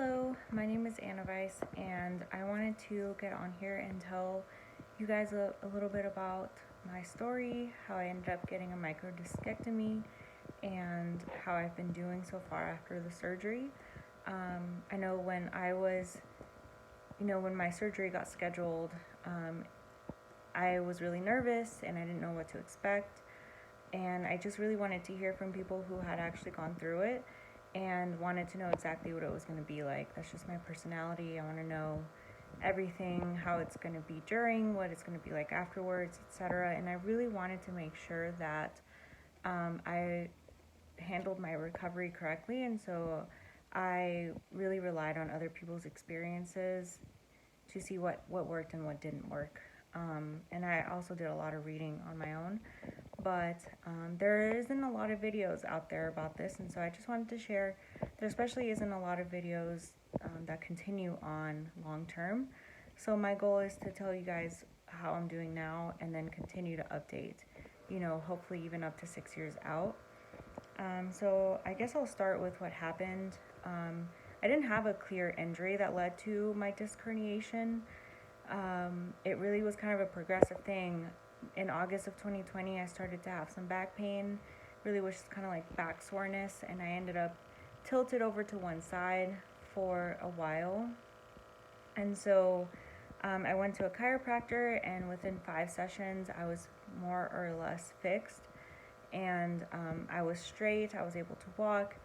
Hello, my name is Anna Weiss, and I wanted to get on here and tell you guys a little bit about my story, how I ended up getting a microdiscectomy, and how I've been doing so far after the surgery. I know when when my surgery got scheduled, I was really nervous and I didn't know what to expect. And I just really wanted to hear from people who had actually gone through it and wanted to know exactly what it was going to be like. That's just my personality. I want to know everything, how it's going to be during, what it's going to be like afterwards, etc. And I really wanted to make sure that I handled my recovery correctly, and so I really relied on other people's experiences to see what worked and what didn't work. And I also did a lot of reading on my own, but there isn't a lot of videos out there about this, and so I just wanted to share. There especially isn't a lot of videos that continue on long term. So my goal is to tell you guys how I'm doing now and then continue to update, hopefully even up to 6 years out. So I guess I'll start with what happened. I didn't have a clear injury that led to my disc herniation. It really was kind of a progressive thing. In August of 2020, I started to have some back pain, really was just kind of like back soreness, and I ended up tilted over to one side for a while. And so I went to a chiropractor, and within 5 sessions, I was more or less fixed, and I was straight, I was able to walk.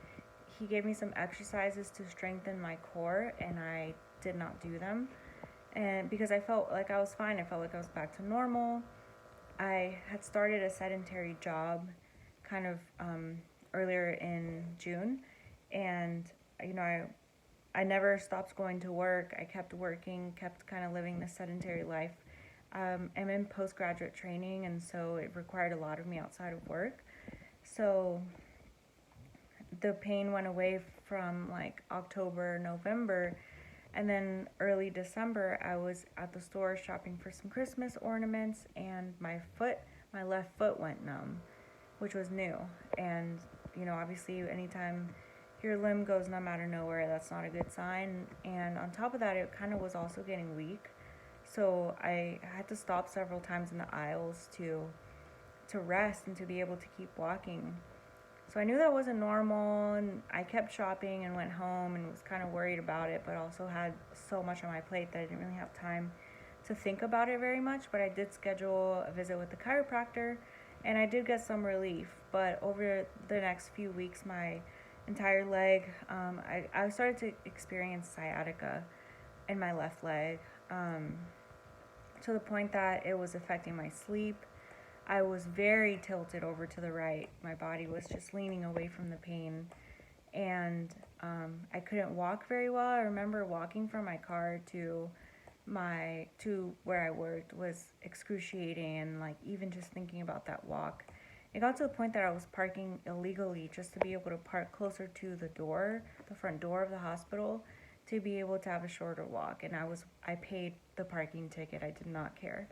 He gave me some exercises to strengthen my core, and I did not do them. And because I felt like I was fine, I felt like I was back to normal. I had started a sedentary job kind of earlier in June, and I never stopped going to work. I kept working, kept kind of living this sedentary life. I'm in postgraduate training, and so it required a lot of me outside of work. So the pain went away from like October, November, and then early December, I was at the store shopping for some Christmas ornaments, and my left foot went numb, which was new. And, obviously anytime your limb goes numb out of nowhere, that's not a good sign. And on top of that, it kind of was also getting weak. So I had to stop several times in the aisles to rest and to be able to keep walking. So I knew that wasn't normal, and I kept shopping and went home and was kind of worried about it, but also had so much on my plate that I didn't really have time to think about it very much. But I did schedule a visit with the chiropractor, and I did get some relief. But over the next few weeks, my entire leg, I started to experience sciatica in my left leg, to the point that it was affecting my sleep. I was very tilted over to the right. My body was just leaning away from the pain, and I couldn't walk very well. I remember walking from my car to where I worked was excruciating, and like even just thinking about that walk, it got to the point that I was parking illegally just to be able to park closer to the front door of the hospital, to be able to have a shorter walk. And I paid the parking ticket. I did not care.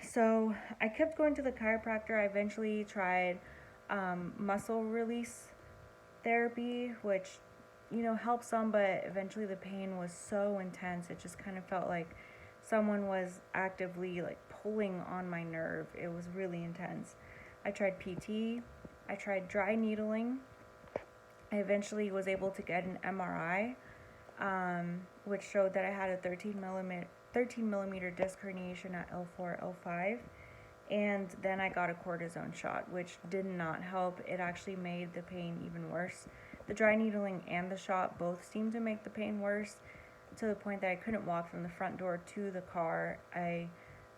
So I kept going to the chiropractor. I eventually tried muscle release therapy, which, helped some, but eventually the pain was so intense. It just kind of felt like someone was actively like pulling on my nerve. It was really intense. I tried PT. I tried dry needling. I eventually was able to get an MRI, which showed that I had a 13 millimeter disc herniation at L4, L5, and then I got a cortisone shot, which did not help. It actually made the pain even worse. The dry needling and the shot both seemed to make the pain worse, to the point that I couldn't walk from the front door to the car.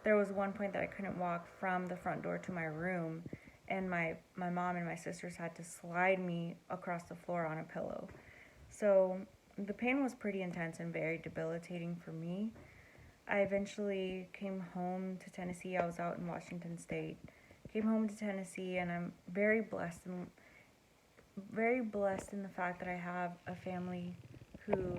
There was one point that I couldn't walk from the front door to my room, and my mom and my sisters had to slide me across the floor on a pillow. So the pain was pretty intense and very debilitating for me. I eventually came home to Tennessee. I was out in Washington State. Came home to Tennessee, and I'm very blessed in the fact that I have a family who